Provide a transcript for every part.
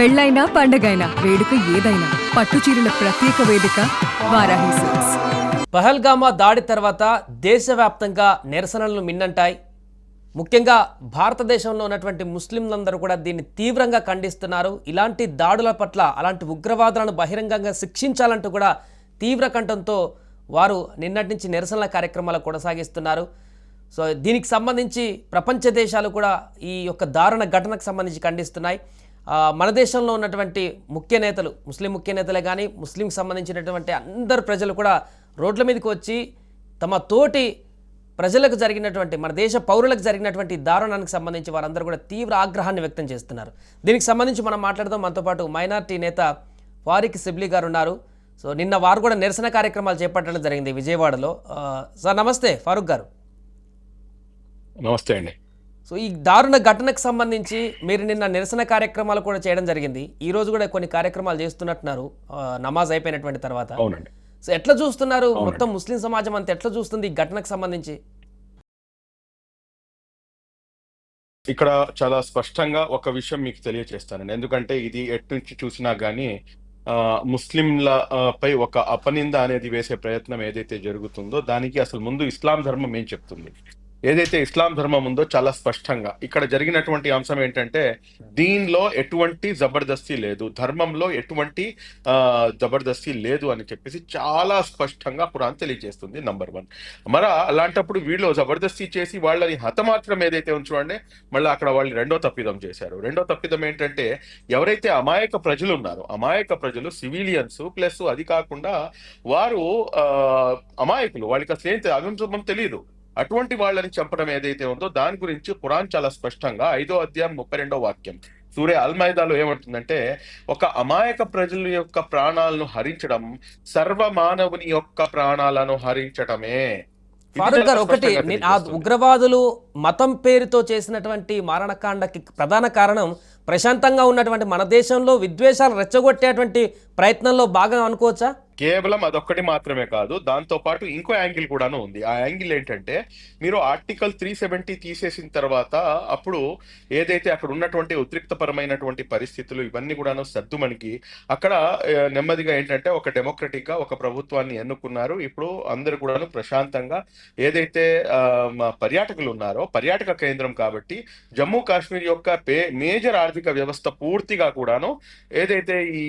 పెళ్ళైనా పండగైనా వేడుక ఏదైనా పట్టుచీరల ప్రత్యేక వేదిక వారాహి సిల్క్స్. పహల్గామా దాడి తర్వాత దేశవ్యాప్తంగా నిరసనలు మిన్నంటాయి. ముఖ్యంగా భారతదేశంలో ఉన్నటువంటి ముస్లింలందరూ కూడా దీన్ని తీవ్రంగా ఖండిస్తున్నారు. ఇలాంటి దాడుల పట్ల, అలాంటి ఉగ్రవాదులను బహిరంగంగా శిక్షించాలంటూ కూడా తీవ్ర కంఠంతో వారు నిన్నటి నుంచి నిరసనల కార్యక్రమాలు కొనసాగిస్తున్నారు. సో దీనికి సంబంధించి ప్రపంచ దేశాలు కూడా ఈ యొక్క దారుణ ఘటనకు సంబంధించి ఖండిస్తున్నాయి. మన దేశంలో ఉన్నటువంటి ముఖ్య నేతలు, ముస్లిం ముఖ్య నేతలే కానీ ముస్లింకి సంబంధించినటువంటి అందరు ప్రజలు కూడా రోడ్ల మీదకి వచ్చి తమ తోటి ప్రజలకు జరిగినటువంటి, మన దేశ పౌరులకు జరిగినటువంటి దారుణానికి సంబంధించి వారందరూ కూడా తీవ్ర ఆగ్రహాన్ని వ్యక్తం చేస్తున్నారు. దీనికి సంబంధించి మనం మాట్లాడదాం. మనతో పాటు మైనార్టీ నేత ఫారిక్ సిబ్లీ గారు ఉన్నారు. సో నిన్న వారు కూడా నిరసన కార్యక్రమాలు చేపట్టడం జరిగింది విజయవాడలో. సార్ నమస్తే ఫారూక్ గారు. నమస్తే అండి. సో ఈ దారుణ ఘటనకు సంబంధించి మీరు నిన్న నిరసన కార్యక్రమాలు కూడా చేయడం జరిగింది. ఈ రోజు కూడా కొన్ని కార్యక్రమాలు చేస్తున్నట్టున్నారు నమాజ్ అయిపోయినటువంటి తర్వాత. అవునండి. సో ఎట్లా చూస్తున్నారు? మొత్తం ముస్లిం సమాజం అంతా ఎట్లా చూస్తుంది ఈ ఘటనకు సంబంధించి? ఇక్కడ చాలా స్పష్టంగా ఒక విషయం మీకు తెలియజేస్తానండి. ఎందుకంటే ఇది ఎటు నుంచి చూసినా గానీ ముస్లింల పై ఒక అపనింద అనేది వేసే ప్రయత్నం ఏదైతే జరుగుతుందో దానికి అసలు ముందు ఇస్లాం ధర్మం ఏం చెప్తుంది, ఏదైతే ఇస్లాం ధర్మం ఉందో చాలా స్పష్టంగా ఇక్కడ జరిగినటువంటి అంశం ఏంటంటే దీనిలో ఎటువంటి జబర్దస్తి లేదు, ధర్మంలో ఎటువంటి జబర్దస్తి లేదు అని చెప్పేసి చాలా స్పష్టంగా ఖురాన్ తెలియజేస్తుంది. నంబర్ 1. మరి అలాంటప్పుడు వీళ్ళు జబర్దస్తి చేసి వాళ్ళని హతమార్చడం ఏదైతే ఉంచుకోండి, మళ్ళీ అక్కడ వాళ్ళు రెండో తప్పిదం చేశారు. రెండో తప్పిదం ఏంటంటే ఎవరైతే అమాయక ప్రజలు ఉన్నారో, అమాయక ప్రజలు సివిలియన్స్ ప్లస్ అది కాకుండా వారు అమాయకులు, వాళ్ళకి అసలు ఏం అభించడం తెలియదు, అటువంటి వాళ్ళని చంపడం ఏదైతే ఉందో దాని గురించి ఖురాన్ చాలా స్పష్టంగా 5వ అధ్యాయం 32వ వాక్యం సూరే అల్ మైదాలో ఏమంటుందంటే, ఒక అమాయక ప్రజల యొక్క ప్రాణాలను హరించడం సర్వమానవుని యొక్క ప్రాణాలను హరించటమే. ఫారూక్ గారు, ఒకటి ఆ ఉగ్రవాదులు మతం పేరుతో చేసినటువంటి మారణకాండకి ప్రధాన కారణం ప్రశాంతంగా ఉన్నటువంటి మన దేశంలో విద్వేషాలు రెచ్చగొట్టేటువంటి ప్రయత్నంలో భాగం అనుకోవచ్చా? కేవలం అదొక్కటి మాత్రమే కాదు, దాంతో పాటు ఇంకో యాంగిల్ కూడాను ఉంది. ఆ యాంగిల్ ఏంటంటే, మీరు ఆర్టికల్ 370 తీసేసిన తర్వాత అప్పుడు ఏదైతే అక్కడ ఉన్నటువంటి ఉద్రిక్తపరమైనటువంటి పరిస్థితులు ఇవన్నీ కూడాను సర్దుమణికి అక్కడ నెమ్మదిగా ఏంటంటే ఒక డెమోక్రటిక్ గా ఒక ప్రభుత్వాన్ని ఎన్నుకున్నారు. ఇప్పుడు అందరు కూడాను ప్రశాంతంగా ఏదైతే పర్యాటకులు ఉన్నారో, పర్యాటక కేంద్రం కాబట్టి జమ్మూ కాశ్మీర్ యొక్క మేజర్ ఆర్థిక వ్యవస్థ పూర్తిగా కూడాను ఏదైతే ఈ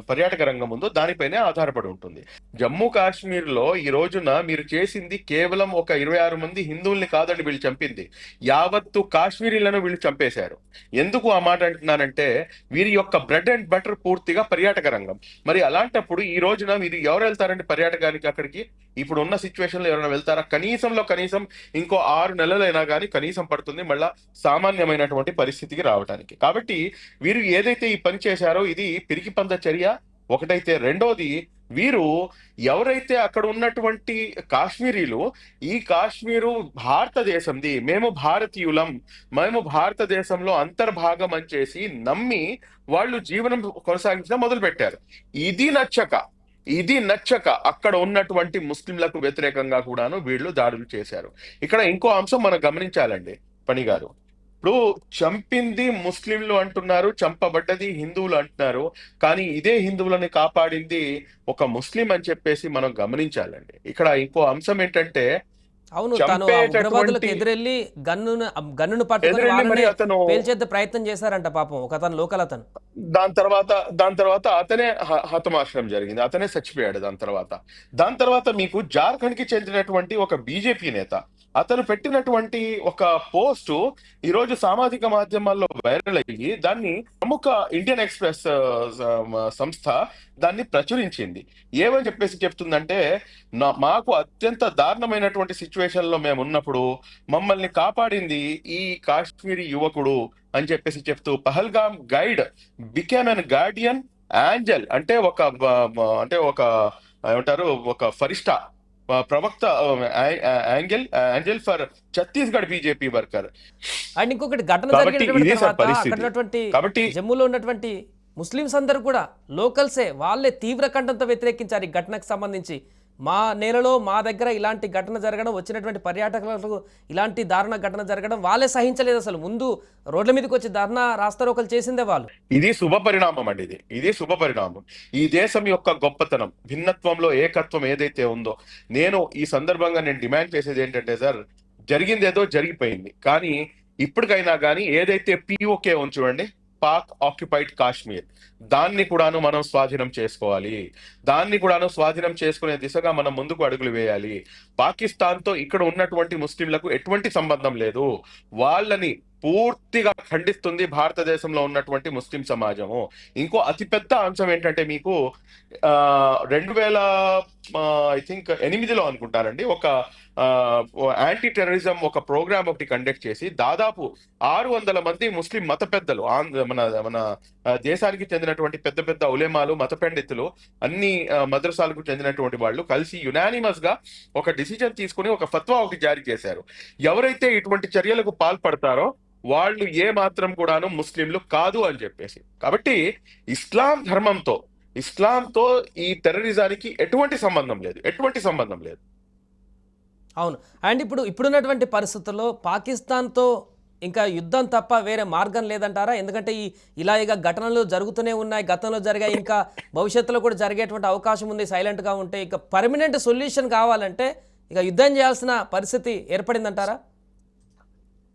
పర్యాటక రంగం ఉందో దానిపైనే ఆధారపడి ఉంటుంది. జమ్మూ కాశ్మీర్ లో ఈ రోజున మీరు చేసింది కేవలం ఒక 26 మంది హిందువుల్ని కాదండి వీళ్ళు చంపింది, యావత్తు కాశ్మీరీలను వీళ్ళు చంపేశారు. ఎందుకు ఆ మాట అంటున్నానంటే వీరి యొక్క బ్రెడ్ అండ్ బటర్ పూర్తిగా పర్యాటక రంగం. మరి అలాంటప్పుడు ఈ రోజున మీరు ఎవరు వెళ్తారండి పర్యాటకానికి? అక్కడికి ఇప్పుడు ఉన్న సిచ్యువేషన్ లో ఎవరైనా వెళ్తారా? కనీసం ఇంకో 6 నెలలైనా కానీ కనీసం పడుతుంది మళ్ళా సామాన్యమైనటువంటి పరిస్థితికి రావడానికి. కాబట్టి వీరు ఏదైతే ఈ పని చేశారో ఇది పిరికి పంద చర్య ఒకటైతే, రెండోది వీరు ఎవరైతే అక్కడ ఉన్నటువంటి కాశ్మీరీలు, ఈ కాశ్మీరు భారతదేశంది, మేము భారతీయులం, మేము భారతదేశంలో అంతర్భాగం అని చేసి నమ్మి వాళ్ళు జీవనం కొనసాగించడం మొదలు పెట్టారు. ఇది నచ్చక అక్కడ ఉన్నటువంటి ముస్లింలకు వ్యతిరేకంగా కూడాను వీళ్ళు దాడులు చేశారు. ఇక్కడ ఇంకో అంశం మనం గమనించాలండి పని గారు. ఇప్పుడు చంపింది ముస్లింలు అంటున్నారు, చంపబడ్డది హిందువులు అంటున్నారు, కానీ ఇదే హిందువులని కాపాడింది ఒక ముస్లిం అని చెప్పేసి మనం గమనించాలండి. ఇక్కడ ఇంకో అంశం ఏంటంటే, అవును, తను ఉగ్రవాదులకు ఎదురెళ్ళి గన్నును పట్టుకొని పేల్చేద్ద ప్రయత్నం చేశారంట పాపం ఒక అతను, లోకల్ అతను. దాని తర్వాత అతనే హతమార్చడం జరిగింది, అతనే చచ్చిపోయాడు. దాని తర్వాత మీకు జార్ఖండ్ కి చెందినటువంటి ఒక బీజేపీ నేత అతను పెట్టినటువంటి ఒక పోస్టు ఈరోజు సామాజిక మాధ్యమాల్లో వైరల్ అయ్యి దాన్ని ప్రముఖ ఇండియన్ ఎక్స్ప్రెస్ సంస్థ దాన్ని ప్రచురించింది. ఏమని చెప్పేసి చెప్తుందంటే, మాకు అత్యంత దారుణమైనటువంటి సిచ్యువేషన్ లో మేము ఉన్నప్పుడు మమ్మల్ని కాపాడింది ఈ కాశ్మీరీ యువకుడు అని చెప్పేసి చెప్తూ Pahalgam guide became an Guardian Angel, అంటే ఒక ఏమంటారు, ఒక ఫరిష్టా ప్రవక్త Angel for Chhattisgarh BJP worker. And ఇంకొకటి ఘటన జరిగినటువంటి జమ్మూలో ఉన్నటువంటి ముస్లింస్ అందరూ కూడా లోకల్సే, వాళ్ళే తీవ్ర కంఠంతో వ్యతిరేకించారు ఈ ఘటనకు సంబంధించి. మా నేలలో మా దగ్గర ఇలాంటి ఘటన జరగడం, వచ్చినటువంటి పర్యాటకులకు ఇలాంటి దారుణ ఘటన జరగడం వాళ్ళే సహించలేదు. అసలు ముందు రోడ్ల మీదకి వచ్చి ధర్నా రాస్తారోకలు చేసిందే వాళ్ళు. ఇది శుభ పరిణామం అండి. ఇది శుభ పరిణామం. ఈ దేశం యొక్క గొప్పతనం, భిన్నత్వంలో ఏకత్వం ఏదైతే ఉందో, నేను ఈ సందర్భంగా నేను డిమాండ్ చేసేది ఏంటంటే సార్, జరిగింది ఏదో జరిగిపోయింది, కానీ ఇప్పటికైనా కానీ ఏదైతే పిఓకే ఉంది చూడండి, పాక్ ఆక్యుపైడ్ కాశ్మీర్, దాన్ని కూడాను మనం స్వాధీనం చేసుకోవాలి. దాన్ని కూడాను స్వాధీనం చేసుకునే దిశగా మనం ముందుకు అడుగులు వేయాలి. పాకిస్తాన్తో ఇక్కడ ఉన్నటువంటి ముస్లింలకు ఎటువంటి సంబంధం లేదు. వాళ్ళని పూర్తిగా ఖండిస్తుంది భారతదేశంలో ఉన్నటువంటి ముస్లిం సమాజము. ఇంకో అతిపెద్ద అంశం ఏంటంటే, మీకు 2008లో అనుకుంటానండి, ఒక యాంటీ టెర్రరిజం ఒక ప్రోగ్రామ్ ఒకటి కండక్ట్ చేసి దాదాపు 600 మంది ముస్లిం మత పెద్దలు, మన దేశానికి చెందినటువంటి పెద్ద పెద్ద ఉలేమాలు, మత పండితులు, అన్ని మద్రసాలకు చెందినటువంటి వాళ్ళు కలిసి యునానిమస్ గా ఒక డిసిజన్ తీసుకుని ఒక ఫత్వా ఒకటి జారీ చేశారు. ఎవరైతే ఇటువంటి చర్యలకు పాల్పడతారో వాళ్ళు ఏ మాత్రం కూడాను ముస్లింలు కాదు అని చెప్పేసి. కాబట్టి ఇస్లాంతో ఈ టెర్రరిజానికి ఎటువంటి సంబంధం లేదు. అవును. అండ్ ఇప్పుడున్నటువంటి పరిస్థితుల్లో పాకిస్తాన్తో ఇంకా యుద్ధం తప్ప వేరే మార్గం లేదంటారా? ఎందుకంటే ఇలా ఇక ఘటనలు జరుగుతూనే ఉన్నాయి, గతంలో జరిగాయి, ఇంకా భవిష్యత్తులో కూడా జరిగేటువంటి అవకాశం ఉంది. సైలెంట్గా ఉంటే ఇక పర్మనెంట్ సొల్యూషన్ కావాలంటే ఇక యుద్ధం చేయాల్సిన పరిస్థితి ఏర్పడిందంటారా?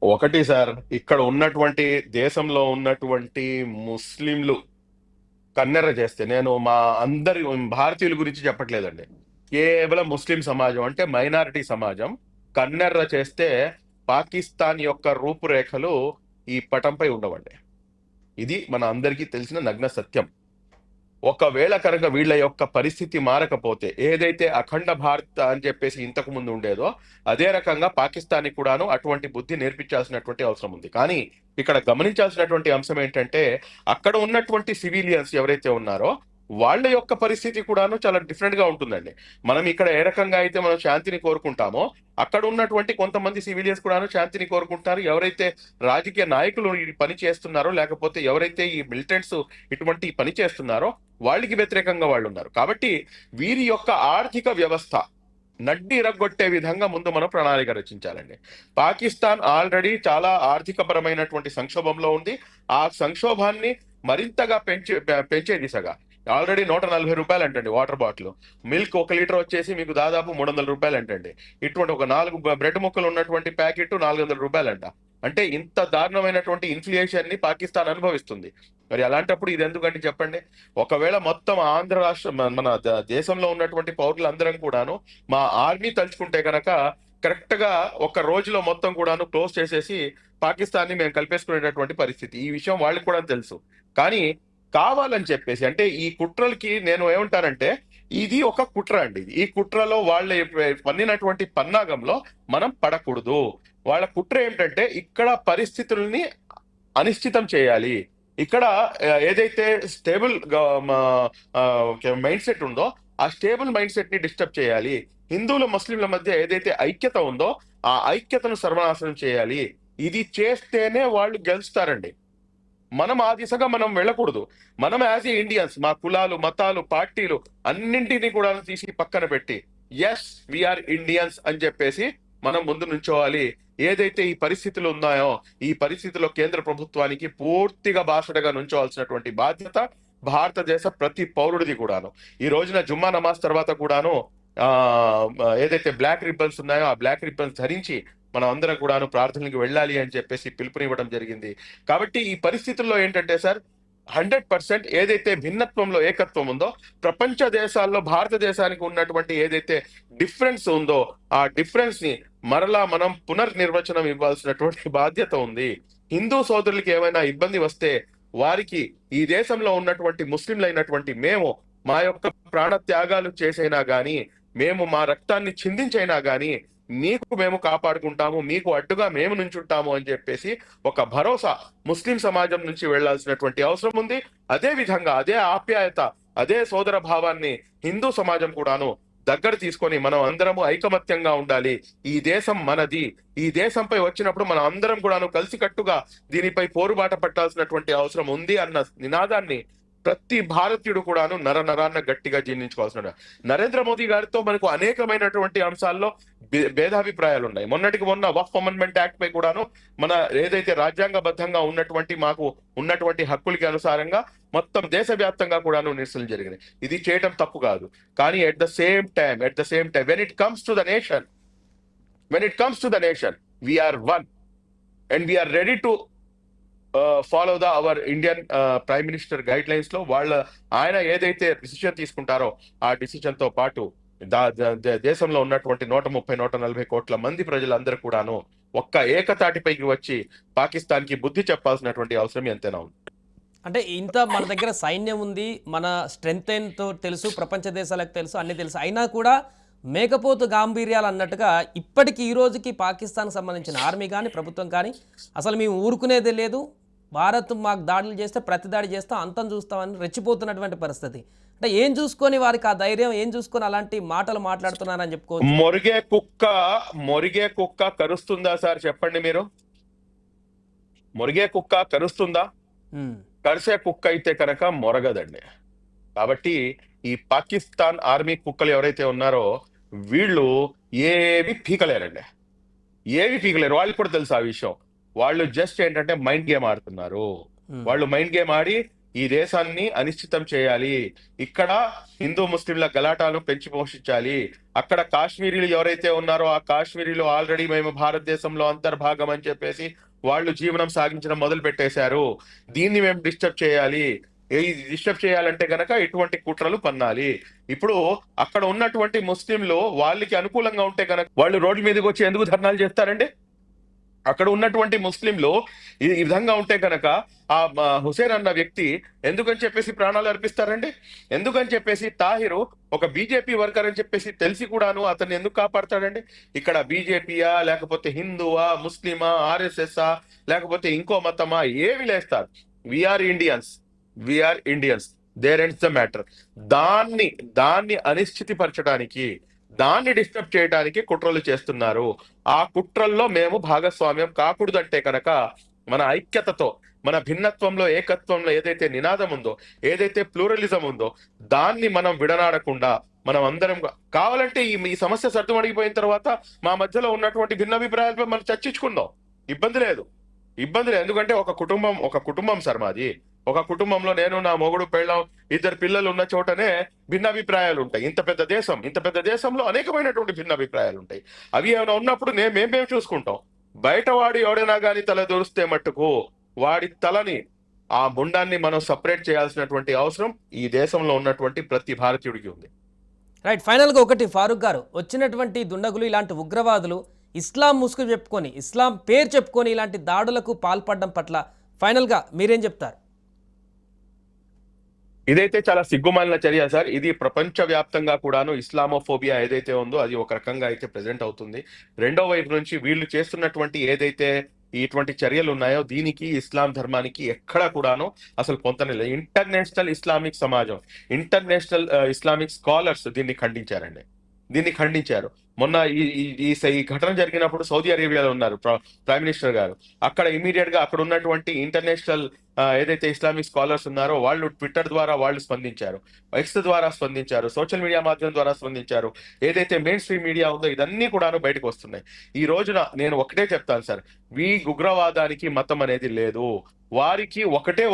ఒకటి సార్, ఇక్కడ ఉన్నటువంటి దేశంలో ఉన్నటువంటి ముస్లింలు కన్నెర్ర చేస్తే, నేను మా అందరి భారతీయుల గురించి చెప్పట్లేదండి, కేవలం ముస్లిం సమాజం అంటే మైనారిటీ సమాజం కన్నెర్ర చేస్తే పాకిస్తాన్ యొక్క రూపురేఖలు ఈ పటంపై ఉండవండి. ఇది మన అందరికీ తెలిసిన నగ్న సత్యం. ఒకవేళ కనుక వీళ్ళ యొక్క పరిస్థితి మారకపోతే, ఏదైతే అఖండ భారత్ అని చెప్పేసి ఇంతకు ముందు ఉండేదో అదే రకంగా పాకిస్తాన్కి కూడాను అటువంటి బుద్ధి నేర్పించాల్సినటువంటి అవసరం ఉంది. కానీ ఇక్కడ గమనించాల్సినటువంటి అంశం ఏంటంటే, అక్కడ ఉన్నటువంటి సివిలియన్స్ ఎవరైతే ఉన్నారో వాళ్ళ యొక్క పరిస్థితి కూడాను చాలా డిఫరెంట్ గా ఉంటుందండి. మనం ఇక్కడ ఏ రకంగా అయితే మనం శాంతిని కోరుకుంటామో, అక్కడ ఉన్నటువంటి కొంతమంది సివిలియన్స్ కూడాను శాంతిని కోరుకుంటారు. ఎవరైతే రాజకీయ నాయకులు ఈ పని చేస్తున్నారో, లేకపోతే ఎవరైతే ఈ మిలిటెంట్స్ ఇటువంటి పని చేస్తున్నారో వాళ్ళకి వ్యతిరేకంగా వాళ్ళు ఉన్నారు. కాబట్టి వీరి యొక్క ఆర్థిక వ్యవస్థ నడ్డి ఇరగొట్టే విధంగా ముందు మనం ప్రణాళిక రచించాలండి. పాకిస్తాన్ ఆల్రెడీ చాలా ఆర్థిక పరమైనటువంటి సంక్షోభంలో ఉంది. ఆ సంక్షోభాన్ని మరింతగా పెంచే దిశగా ఆల్రెడీ 140 రూపాయలు అంటండి వాటర్ బాటిల్. మిల్క్ 1 లీటర్ వచ్చేసి మీకు దాదాపు 300 రూపాయలు అంటండి. ఇటువంటి ఒక 4 బ్రెడ్ ముక్కలు ఉన్నటువంటి ప్యాకెట్ 400 రూపాయలు అంట. అంటే ఇంత దారుణమైనటువంటి ఇన్ఫ్లేషన్ ని పాకిస్తాన్ అనుభవిస్తుంది. మరి అలాంటప్పుడు ఇది ఎందుకంటే చెప్పండి, ఒకవేళ మొత్తం ఆంధ్ర రాష్ట్రం, మన దేశంలో ఉన్నటువంటి పౌరులందరం కూడాను మా ఆర్మీ తలుచుకుంటే కనుక కరెక్ట్ గా ఒక రోజులో మొత్తం కూడాను క్లోజ్ చేసేసి పాకిస్తాన్ ని మేము కలిపేసుకునేటటువంటి పరిస్థితి. ఈ విషయం వాళ్ళకి కూడా తెలుసు. కానీ కావాలని చెప్పేసి, అంటే ఈ కుట్రలకి నేను ఏమంటానంటే, ఇది ఒక కుట్ర అండి. ఈ కుట్రలో వాళ్ళ పన్నినటువంటి పన్నాగంలో మనం పడకూడదు. వాళ్ళ కుట్ర ఏమిటంటే, ఇక్కడ పరిస్థితుల్ని అనిశ్చితం చేయాలి. ఇక్కడ ఏదైతే స్టేబుల్ మైండ్ సెట్ ఉందో ఆ స్టేబుల్ మైండ్ సెట్ ని డిస్టర్బ్ చేయాలి. హిందువుల ముస్లింల మధ్య ఏదైతే ఐక్యత ఉందో ఆ ఐక్యతను సర్వనాశనం చేయాలి. ఇది చేస్తేనే వాళ్ళు గెలుస్తారండి. మనం ఆ దిశగా మనం వెళ్ళకూడదు. మనం యాజ్ ఏ ఇండియన్స్, మా కులాలు, మతాలు, పార్టీలు అన్నింటినీ కూడా తీసి పక్కన పెట్టి ఎస్ వీఆర్ ఇండియన్స్ అని చెప్పేసి మనం ముందు నుంచోవాలి. ఏదైతే ఈ పరిస్థితులు ఉన్నాయో ఈ పరిస్థితిలో కేంద్ర ప్రభుత్వానికి పూర్తిగా బాసటగా నుంచోవాల్సినటువంటి బాధ్యత భారతదేశ ప్రతి పౌరుడిది కూడాను. ఈ రోజున జుమ్మా నమాజ్ తర్వాత కూడాను ఏదైతే బ్లాక్ రిబ్బన్స్ ఉన్నాయో ఆ బ్లాక్ రిబ్బన్స్ ధరించి మనం అందరం కూడాను ప్రార్థనలకు వెళ్ళాలి అని చెప్పేసి పిలుపునివ్వడం జరిగింది. కాబట్టి ఈ పరిస్థితుల్లో ఏంటంటే సార్, 100% ఏదైతే భిన్నత్వంలో ఏకత్వం ఉందో, ప్రపంచ దేశాల్లో భారతదేశానికి ఉన్నటువంటి ఏదైతే డిఫరెన్స్ ఉందో ఆ డిఫరెన్స్ ని మరలా మనం పునర్నిర్వచనం ఇవ్వాల్సినటువంటి బాధ్యత ఉంది. హిందూ సోదరులకి ఏమైనా ఇబ్బంది వస్తే వారికి ఈ దేశంలో ఉన్నటువంటి ముస్లింలైనటువంటి మేము మా యొక్క ప్రాణ త్యాగాలు చేసైనా గాని, మేము మా రక్తాన్ని చిందించైనా గాని మీకు మేము కాపాడుకుంటాము, మీకు అడ్డుగా మేము నుంచుంటాము అని చెప్పేసి ఒక భరోసా ముస్లిం సమాజం నుంచి వెళ్లాల్సినటువంటి అవసరం ఉంది. అదే విధంగా అదే ఆప్యాయత, అదే సోదర భావాన్ని హిందూ సమాజం కూడాను దగ్గర తీసుకొని మనం అందరము ఐకమత్యంగా ఉండాలి. ఈ దేశం మనది. ఈ దేశంపై వచ్చినప్పుడు మనం అందరం కూడాను కలిసికట్టుగా దీనిపై పోరుబాట పట్టాల్సినటువంటి అవసరం ఉంది అన్న నినాదాన్ని ప్రతి భారతీయుడు కూడాను నరాన్న గట్టిగా జీర్ణించుకోవాల్సిన. నరేంద్ర మోదీ గారితో మనకు అనేకమైనటువంటి అంశాల్లో భేదాభిప్రాయాలు ఉన్నాయి. మొన్నటికి మొన్న వక్ఫ్ అమెండ్మెంట్ యాక్ట్ పై కూడాను మన ఏదైతే రాజ్యాంగబద్ధంగా ఉన్నటువంటి మాకు ఉన్నటువంటి హక్కులకి అనుసారంగా మొత్తం దేశవ్యాప్తంగా కూడాను నిరసనలు జరిగినాయి. ఇది చేయటం తప్పు కాదు. కానీ at the same time when it comes to the nation we are one and we are ready to follow our Indian prime minister guide lines లో ఆయన ఏదైతే డిసిషన్ తీసుకుంటారో ఆ డిసిషన్ తో పాటు దేశంలో ఉన్నటువంటి 130-140 కోట్ల మంది ప్రజలందరూ కూడాను ఒక్క ఏకతాటిపైకి వచ్చి పాకిస్తాన్ కి బుద్ధి చెప్పాల్సినటువంటి అవసరం ఎంతైనా ఉంది. అంటే ఇంత మన దగ్గర సైన్యం ఉంది, మన స్ట్రెంగ్త్ ఏంటో తెలుసు, ప్రపంచ దేశాలకు తెలుసు, అన్ని తెలుసు, అయినా కూడా మేకపోతు గాంభీర్యాలు అన్నట్టుగా ఇప్పటికి ఈ రోజుకి పాకిస్తాన్కి సంబంధించిన ఆర్మీ కానీ ప్రభుత్వం కానీ అసలు మేము ఊరుకునేదే లేదు, భారత్ మాకు దాడులు చేస్తే ప్రతి దాడి చేస్తాం, అంతం చూస్తామని రెచ్చిపోతున్నటువంటి పరిస్థితి. అంటే ఏం చూసుకొని వారికి ఆ ధైర్యం, ఏం చూసుకొని అలాంటి మాటలు మాట్లాడుతున్నారని చెప్పుకోవచ్చు. మొరిగే కుక్క కరుస్తుందా సార్ చెప్పండి మీరు? మొరిగే కుక్క కరుస్తుందా? కరిసే కుక్క అయితే కనుక మొరగదండి. కాబట్టి ఈ పాకిస్తాన్ ఆర్మీ కుక్కలు ఎవరైతే ఉన్నారో వీళ్ళు ఏమి పీకలేరండి, వాళ్ళు కూడా తెలుసు ఆ విషయం. వాళ్ళు జస్ట్ ఏంటంటే మైండ్ గేమ్ ఆడుతున్నారు. వాళ్ళు మైండ్ గేమ్ ఆడి ఈ దేశాన్ని అనిశ్చితం చేయాలి, ఇక్కడ హిందూ ముస్లింల గలాటాలను పెంచి పోషించాలి, అక్కడ కాశ్మీరీలు ఎవరైతే ఉన్నారో ఆ కాశ్మీరీలు ఆల్రెడీ మేము భారతదేశంలో అంతర్భాగం అని చెప్పేసి వాళ్ళు జీవనం సాగించడం మొదలు పెట్టేశారు, దీన్ని మేము డిస్టర్బ్ చేయాలంటే గనక ఇటువంటి కుట్రలు పన్నాలి. ఇప్పుడు అక్కడ ఉన్నటువంటి ముస్లింలు వాళ్ళకి అనుకూలంగా ఉంటే గనక వాళ్ళు రోడ్ల మీదకి వచ్చి ఎందుకు ధర్నాలు చేస్తారండి? అక్కడ ఉన్నటువంటి ముస్లింలు ఈ విధంగా ఉంటే కనుక ఆ హుసేన్ అన్న వ్యక్తి ఎందుకని చెప్పేసి ప్రాణాలు అర్పిస్తారండి? ఎందుకని చెప్పేసి తాహిరు ఒక బీజేపీ వర్కర్ అని చెప్పేసి తెలిసి కూడాను అతన్ని ఎందుకు కాపాడతాడండి? ఇక్కడ బీజేపీయా లేకపోతే హిందువా ముస్లిమా ఆర్ఎస్ఎస్ఆ లేకపోతే ఇంకో మతమా ఏమి లేస్తారు? We are Indians, there ends the matter. దాన్ని అనిశ్చితిపరచడానికి, దాన్ని డిస్టర్బ్ చేయడానికి కుట్రలు చేస్తున్నారు. ఆ కుట్రల్లో మేము భాగస్వామ్యం కాకూడదంటే కనుక మన ఐక్యతతో, మన భిన్నత్వంలో ఏకత్వంలో ఏదైతే నినాదం ఉందో, ఏదైతే ప్లూరలిజం ఉందో దాన్ని మనం విడనాడకుండా మనం అందరం కావాలంటే ఈ సమస్య సర్దుమణిగిపోయిన తర్వాత మా మధ్యలో ఉన్నటువంటి భిన్నాభిప్రాయాలపై మనం చర్చించుకుందాం. ఇబ్బంది లేదు. ఎందుకంటే ఒక కుటుంబం సార్ మాది. ఒక కుటుంబంలో నేను, నా మొగుడు, పెళ్ళాం, 2 పిల్లలు ఉన్న చోటనే భిన్నాభిప్రాయాలు ఉంటాయి. ఇంత పెద్ద దేశంలో అనేకమైనటువంటి భిన్నాభిప్రాయాలు ఉంటాయి. అవి ఏమైనా ఉన్నప్పుడు మేము చూసుకుంటాం. బయట వాడు ఎవడైనా కానీ తల దొరిస్తే మట్టుకు వాడి తలని, ఆ ముండాన్ని మనం సపరేట్ చేయాల్సినటువంటి అవసరం ఈ దేశంలో ఉన్నటువంటి ప్రతి భారతీయుడికి ఉంది. రైట్. ఫైనల్గా ఒకటి, ఫారూక్ గారు, వచ్చినటువంటి దుండగులు ఇలాంటి ఉగ్రవాదులు ఇస్లాం ముసుగు చెప్పుకొని, ఇస్లాం పేరు చెప్పుకొని ఇలాంటి దాడులకు పాల్పడడం పట్ల ఫైనల్గా మీరేం చెప్తారు? ఇదైతే చాలా సిగ్గుమాలిన చర్య సార్. ఇది ప్రపంచ వ్యాప్తంగా కూడాను ఇస్లామోఫోబియా ఏదైతే ఉందో అది ఒక రకంగా అయితే ప్రెజెంట్ అవుతుంది. రెండో వైపు నుంచి వీళ్ళు చేస్తున్నటువంటి ఏదైతే ఇటువంటి చర్యలు ఉన్నాయో దీనికి ఇస్లాం ధర్మానికి ఎక్కడా కూడాను అసలు పొంతలేదు. ఇంటర్నేషనల్ ఇస్లామిక్ సమాజం, ఇంటర్నేషనల్ ఇస్లామిక్ స్కాలర్స్ దీన్ని ఖండించారు. మొన్న ఈ ఘటన జరిగినప్పుడు సౌదీ అరేబియాలో ఉన్నారు ప్రైమ్ మినిస్టర్ గారు. అక్కడ ఇమీడియట్ గా అక్కడ ఉన్నటువంటి ఇంటర్నేషనల్ ఏదైతే ఇస్లామిక్ స్కాలర్స్ ఉన్నారో వాళ్ళు ట్విట్టర్ ద్వారా వాళ్ళు స్పందించారు, ఎక్స్ ద్వారా స్పందించారు, సోషల్ మీడియా మాధ్యమం ద్వారా స్పందించారు. ఏదైతే మెయిన్ స్ట్రీమ్ మీడియా ఉందో ఇదన్నీ కూడాను బయటకు వస్తున్నాయి. ఈ రోజున నేను ఒకటే చెప్తాను సార్, ఉగ్రవాదానికి మతం అనేది లేదు. వారికి ఒకటి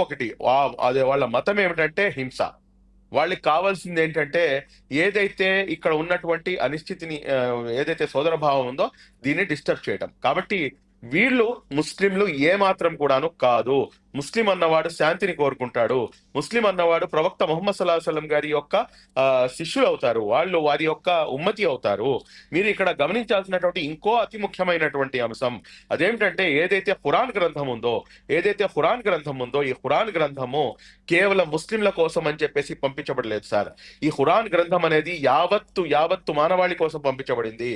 అదే వాళ్ళ మతం ఏమిటంటే హింస. వాళ్ళకి కావాల్సింది ఏంటంటే ఏదైతే ఇక్కడ ఉన్నటువంటి అనిశ్చితిని, ఏదైతే సోదర భావం ఉందో దీన్ని డిస్టర్బ్ చేయటం. కాబట్టి వీళ్ళు ముస్లింలు ఏమాత్రం కూడాను కాదు. ముస్లిం అన్నవాడు శాంతిని కోరుకుంటాడు. ముస్లిం అన్నవాడు ప్రవక్త ముహమ్మద్ సల్లల్లాహు అలైహి వసల్లం గారి యొక్క శిష్యులు అవుతారు, వాళ్ళు వారి యొక్క ఉమ్మతి అవుతారు. మీరు ఇక్కడ గమనించాల్సినటువంటి ఇంకో అతి ముఖ్యమైనటువంటి అంశం అదేమిటంటే ఏదైతే ఖురాన్ గ్రంథం ఉందో ఈ ఖురాన్ గ్రంథము కేవలం ముస్లింల కోసం అని చెప్పేసి పంపించబడలేదు సార్. ఈ ఖురాన్ గ్రంథం అనేది యావత్తు మానవాళి కోసం పంపించబడింది.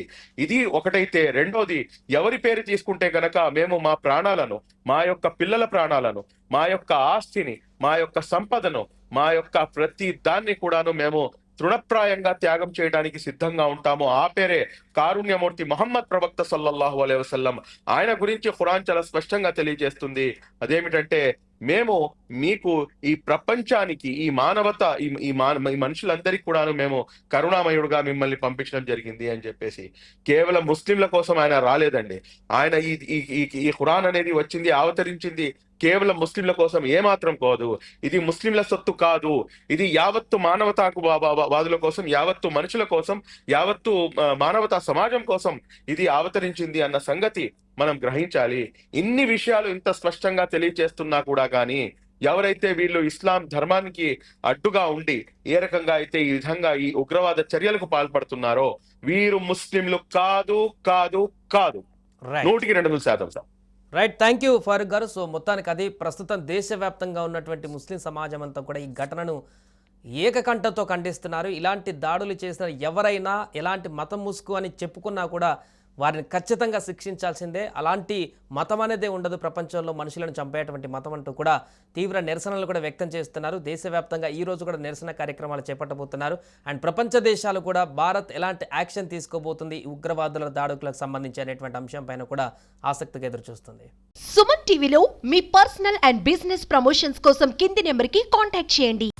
ఇది ఒకటైతే, రెండోది ఎవరి పేరు తీసుకుంటే గనక మేము మా ప్రాణాలను, మా యొక్క పిల్లల ప్రాణాలను, మా యొక్క ఆస్తిని, మా యొక్క సంపదను, మా యొక్క ప్రతి దాన్ని కూడాను మేము తృణప్రాయంగా త్యాగం చేయడానికి సిద్ధంగా ఉంటామో ఆ పేరే కారుణ్యమూర్తి మహమ్మద్ ప్రవక్త సల్లల్లాహు అలైహి వసల్లం. ఆయన గురించి ఖురాన్ చాలా స్పష్టంగా తెలియజేస్తుంది. అదేమిటంటే, మేము మీకు ఈ ప్రపంచానికి, ఈ మానవత, ఈ మనుషులందరికీ కూడాను మేము కరుణామయుడుగా మిమ్మల్ని పంపించడం జరిగింది అని చెప్పేసి. కేవలం ముస్లింల కోసం ఆయన రాలేదండి. ఆయన ఈ ఈ ఈ- ఈ ఖురాన్ అనేది వచ్చింది, అవతరించింది కేవలం ముస్లింల కోసం ఏమాత్రం కాదు. ఇది ముస్లింల సొత్తు కాదు. ఇది యావత్తు మానవతాకు వాదుల కోసం, యావత్తు మనుషుల కోసం, యావత్తు మానవతా సమాజం కోసం ఇది అవతరించింది అన్న సంగతి మనం గ్రహించాలి. ఇన్ని విషయాలు ఇంత స్పష్టంగా తెలియజేస్తున్నా కూడా కానీ ఎవరైతే వీళ్ళు ఇస్లాం ధర్మానికి అడ్డుగా ఉండి ఏ రకంగా అయితే ఈ విధంగా ఈ ఉగ్రవాద చర్యలకు పాల్పడుతున్నారో వీరు ముస్లింలు కాదు కాదు కాదు. Right 100% sir. Right, thank you Farooq గారు. సో మొత్తానికి అది ప్రస్తుతం దేశవ్యాప్తంగా ఉన్నటువంటి ముస్లిం సమాజం అంతా కూడా ఈ ఘటనను ఏకకంఠంతో ఖండిస్తున్నారు. ఇలాంటి దాడులు చేసిన ఎవరైనా ఎలాంటి మతం ముసుగు అని చెప్పుకున్నా కూడా వారిని ఖచ్చితంగా శిక్షించాల్సిందే. అలాంటి మతం అనేదే ఉండదు ప్రపంచంలో, మనుషులను చంపేటువంటి మతం అంటూ కూడా తీవ్ర నిరసనలు కూడా వ్యక్తం చేస్తున్నారు. దేశవ్యాప్తంగా ఈ రోజు కూడా నిరసన కార్యక్రమాలు చేపట్టబోతున్నారు. అండ్ ప్రపంచ దేశాలు కూడా భారత్ ఎలాంటి యాక్షన్ తీసుకోబోతుంది ఈ ఉగ్రవాదుల దాడులకు సంబంధించి అనేటువంటి అంశం పైన కూడా ఆసక్తిగా ఎదురుచూస్తుంది. సుమన్ టీవీలో మీ పర్సనల్ అండ్ బిజినెస్ ప్రమోషన్స్ కోసం కింది నెంబర్కి కాంటాక్ట్ చేయండి.